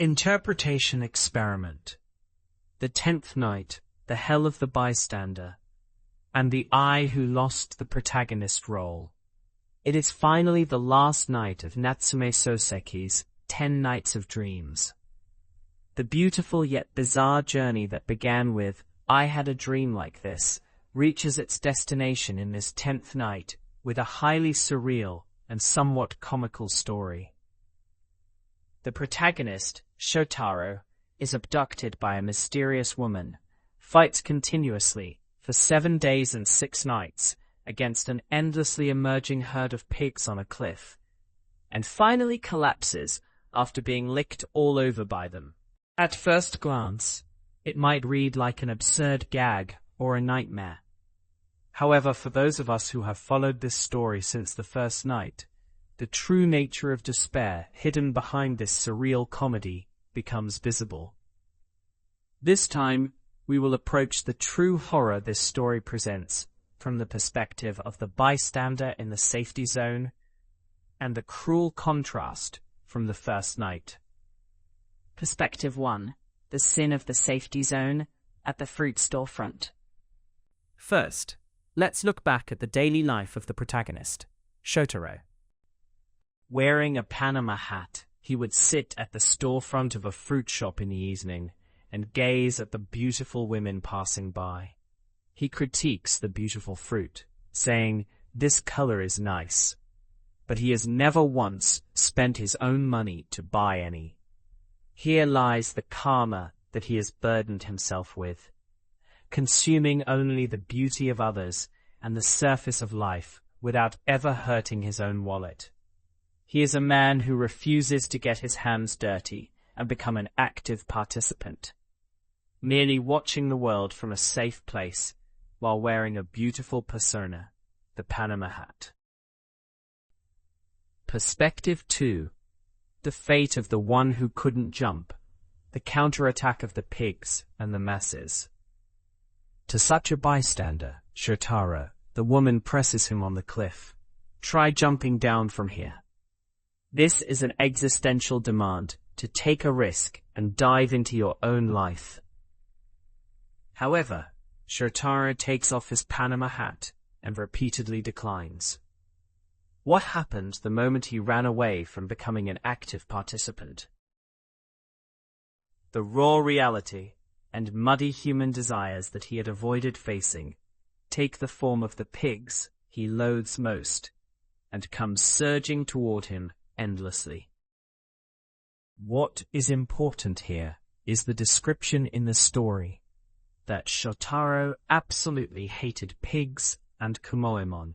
Interpretation experiment. The 10th night, the hell of the bystander, and the I who lost the protagonist role. It is finally the last night of Natsume Soseki's 10 Nights of Dreams. The beautiful yet bizarre journey that began with, "I had a dream like this," reaches its destination in this 10th night with a highly surreal and somewhat comical story. The protagonist, Shotaro, is abducted by a mysterious woman, fights continuously for 7 days and 6 nights against an endlessly emerging herd of pigs on a cliff, and finally collapses after being licked all over by them. At first glance, it might read like an absurd gag or a nightmare. However, for those of us who have followed this story since the first night, the true nature of despair hidden behind this surreal comedy becomes visible. This time, we will approach the true horror this story presents from the perspective of the bystander in the safety zone and the cruel contrast from the first night. Perspective 1. The sin of the safety zone at the fruit storefront. First, let's look back at the daily life of the protagonist, Shotaro. Wearing a Panama hat, he would sit at the storefront of a fruit shop in the evening and gaze at the beautiful women passing by. He critiques the beautiful fruit, saying, "This color is nice," but he has never once spent his own money to buy any. Here lies the karma that he has burdened himself with, consuming only the beauty of others and the surface of life without ever hurting his own wallet. He is a man who refuses to get his hands dirty and become an active participant, merely watching the world from a safe place while wearing a beautiful persona, the Panama hat. Perspective 2. The fate of the one who couldn't jump, the counterattack of the pigs and the masses. To such a bystander, Shotaro, the woman presses him on the cliff. "Try jumping down from here." This is an existential demand to take a risk and dive into your own life. However, Shotaro takes off his Panama hat and repeatedly declines. What happened the moment he ran away from becoming an active participant? The raw reality and muddy human desires that he had avoided facing take the form of the pigs he loathes most and come surging toward him endlessly. What is important here is the description in the story that Shotaro absolutely hated pigs and kumoemon.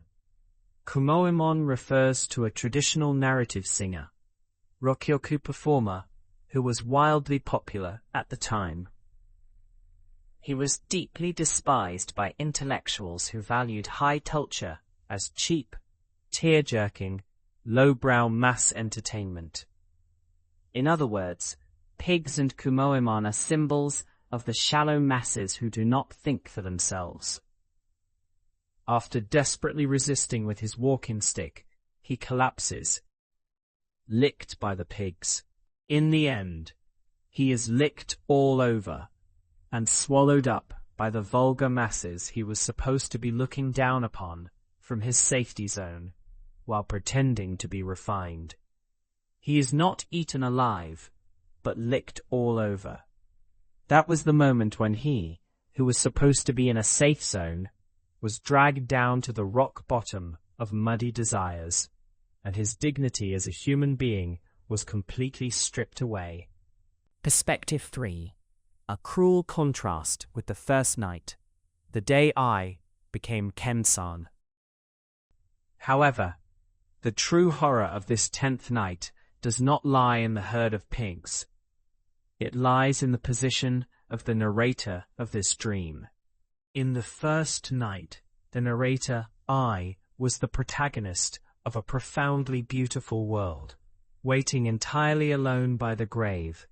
Kumoemon refers to a traditional narrative singer, rokyoku performer, who was wildly popular at the time. He was deeply despised by intellectuals who valued high culture as cheap, tear-jerking, lowbrow mass entertainment. In other words, pigs and kumoemon are symbols of the shallow masses who do not think for themselves. After desperately resisting with his walking stick, he collapses, licked by the pigs. In the end, he is licked all over and swallowed up by the vulgar masses he was supposed to be looking down upon from his safety zone while pretending to be refined. He is not eaten alive, but licked all over. That was the moment when he, who was supposed to be in a safe zone, was dragged down to the rock bottom of muddy desires, and his dignity as a human being was completely stripped away. Perspective 3. A cruel contrast with the first night, the day I became Ken-san. However, the true horror of this 10th night does not lie in the herd of pigs. It lies in the position of the narrator of this dream. In the first night, the narrator, I, was the protagonist of a profoundly beautiful world, waiting entirely alone by the grave,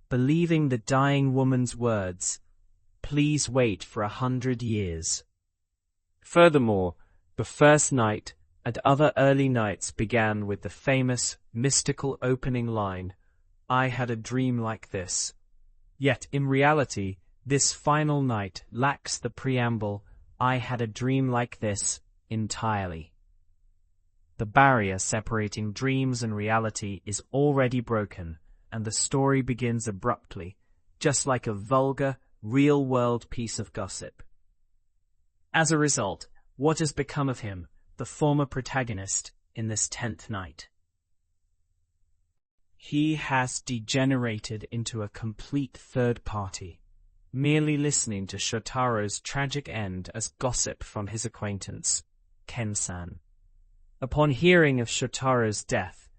believing the dying woman's words, "Please wait for 100 years." Furthermore, the first night and other early nights began with the famous mystical opening line, "I had a dream like this." Yet in reality, this final night lacks the preamble, "I had a dream like this," entirely. The barrier separating dreams and reality is already broken, and the story begins abruptly, just like a vulgar, real-world piece of gossip. As a result, what has become of him, the former protagonist, in this 10th night? He has degenerated into a complete third party, merely listening to Shotaro's tragic end as gossip from his acquaintance, Ken-san. Upon hearing of Shotaro's death,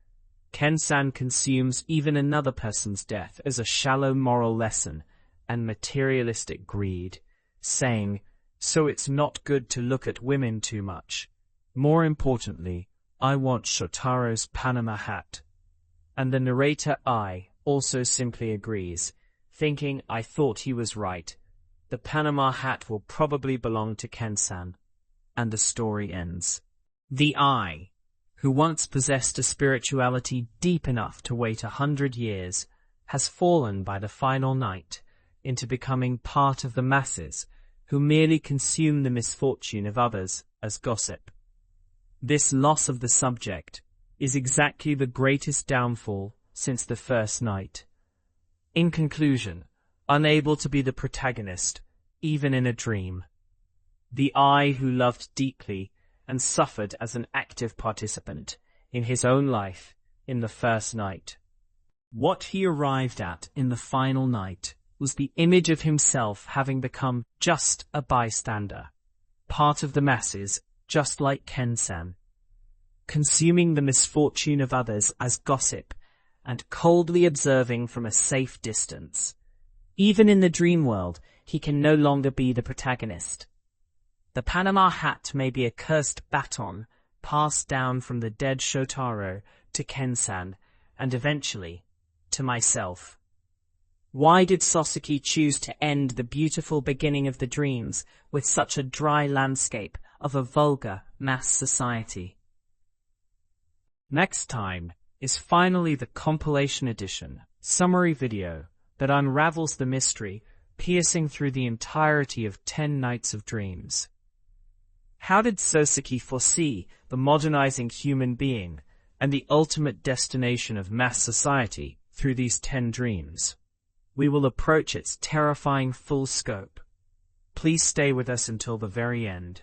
Ken-san consumes even another person's death as a shallow moral lesson and materialistic greed, saying, "So it's not good to look at women too much. More importantly, I want Shotaro's Panama hat." And the narrator also simply agrees, thinking, "I thought he was right. The Panama hat will probably belong to Ken-san." And the story ends. The I, who once possessed a spirituality deep enough to wait 100 years, has fallen by the final night into becoming part of the masses who merely consume the misfortune of others as gossip. This loss of the subject is exactly the greatest downfall since the first night. In conclusion, unable to be the protagonist, even in a dream. The I who loved deeply and suffered as an active participant in his own life in the first night. What he arrived at in the final night was the image of himself having become just a bystander, part of the masses, just like Ken-san, consuming the misfortune of others as gossip and coldly observing from a safe distance. Even in the dream world, he can no longer be the protagonist. The Panama hat may be a cursed baton passed down from the dead Shotaro to Ken-san and eventually to myself. Why did Soseki choose to end the beautiful beginning of the dreams with such a dry landscape of a vulgar mass society? Next time is finally the compilation edition summary video that unravels the mystery piercing through the entirety of 10 Nights of Dreams. How did Soseki foresee the modernizing human being and the ultimate destination of mass society through these 10 dreams? We will approach its terrifying full scope. Please stay with us until the very end.